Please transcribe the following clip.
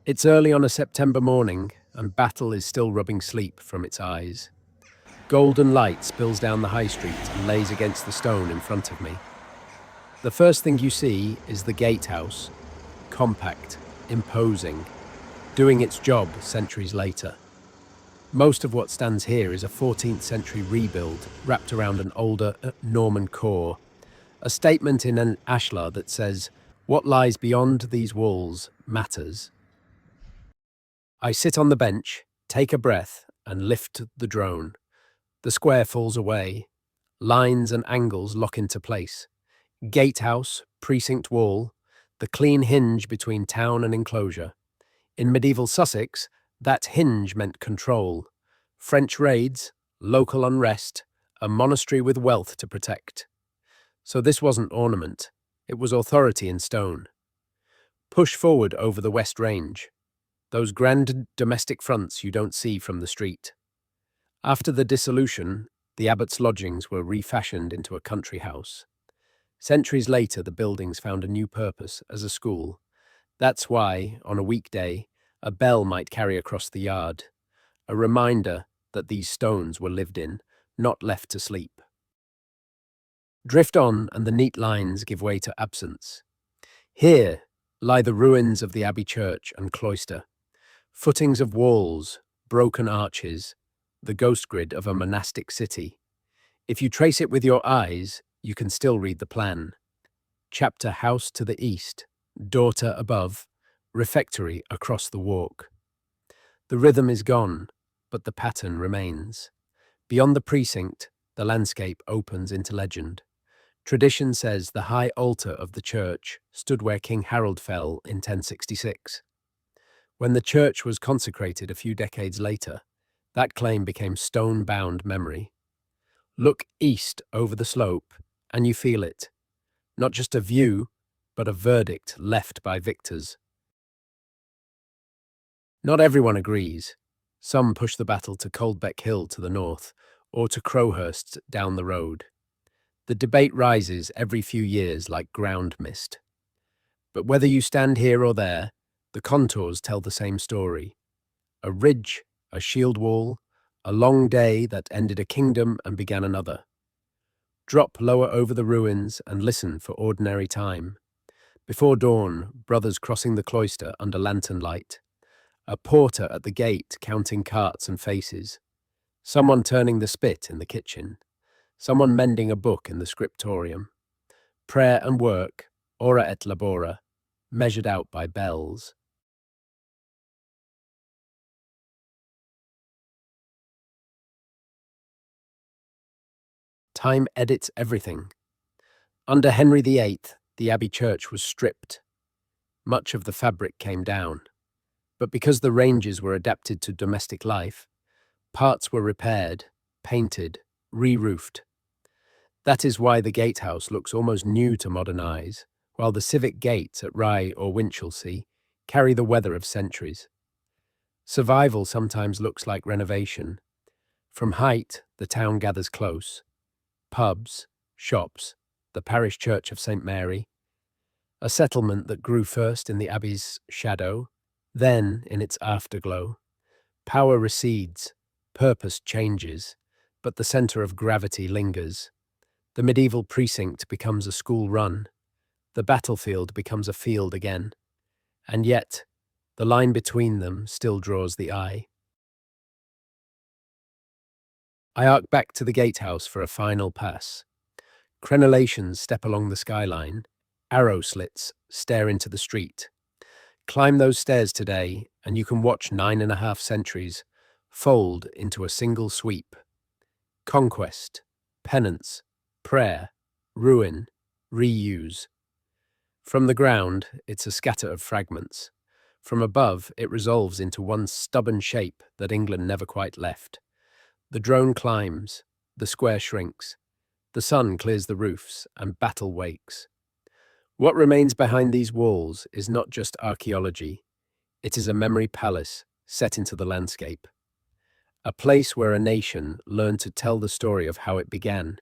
It's early on a September morning, and Battle is still rubbing sleep from its eyes. Golden light spills down the high street and lays against the stone in front of me. The first thing you see is the Gatehouse, compact, imposing, doing its job centuries later. Most of what stands here is a 14th century rebuild wrapped around an older Norman core, a statement in an ashlar that says, "What lies beyond these walls matters." I sit on the bench, take a breath, and lift the drone. The square falls away. Lines and angles lock into place. Gatehouse, precinct wall, the clean hinge between town and enclosure. In medieval Sussex, that hinge meant control. French raids, local unrest, a monastery with wealth to protect. So this wasn't ornament, it was authority in stone. Push forward over the West Range. Those grand domestic fronts you don't see from the street. After the dissolution, the abbot's lodgings were refashioned into a country house. Centuries later, the buildings found a new purpose as a school. That's why, on a weekday, a bell might carry across the yard, a reminder that these stones were lived in, not left to sleep. Drift on, and the neat lines give way to absence. Here lie the ruins of the abbey church and cloister, footings of walls, broken arches, the ghost grid of a monastic city. If you trace it with your eyes, you can still read the plan. Chapter house to the east, daughter above, refectory across the walk. The rhythm is gone, but the pattern remains. Beyond the precinct, the landscape opens into legend. Tradition says the high altar of the church stood where King Harold fell in 1066. When the church was consecrated a few decades later, that claim became stone-bound memory. Look east over the slope, and you feel it. Not just a view, but a verdict left by victors. Not everyone agrees. Some push the battle to Caldbec Hill to the north, or to Crowhurst down the road. The debate rises every few years like ground mist. But whether you stand here or there, the contours tell the same story. A ridge, a shield wall, a long day that ended a kingdom and began another. Drop lower over the ruins and listen for ordinary time. Before dawn, brothers crossing the cloister under lantern light. A porter at the gate counting carts and faces. Someone turning the spit in the kitchen. Someone mending a book in the scriptorium. Prayer and work, ora et labora, measured out by bells. Time edits everything. Under Henry VIII, the Abbey Church was stripped. Much of the fabric came down. But because the ranges were adapted to domestic life, parts were repaired, painted, re-roofed. That is why the Gatehouse looks almost new to modern eyes, while the civic gates at Rye or Winchelsea carry the weather of centuries. Survival sometimes looks like renovation. From height, the town gathers close. Pubs, shops, the parish church of St. Mary, a settlement that grew first in the Abbey's shadow, then in its afterglow. Power recedes, purpose changes, but the centre of gravity lingers. The medieval precinct becomes a school run. The battlefield becomes a field again. And yet, the line between them still draws the eye. I arc back to the Gatehouse for a final pass. Crenellations step along the skyline. Arrow slits stare into the street. Climb those stairs today, and you can watch 9.5 centuries fold into a single sweep. Conquest, penance, prayer, ruin, reuse. From the ground, it's a scatter of fragments. From above, it resolves into one stubborn shape that England never quite left. The drone climbs, the square shrinks, the sun clears the roofs, and battle wakes. What remains behind these walls is not just archaeology. It is a memory palace set into the landscape. A place where a nation learned to tell the story of how it began,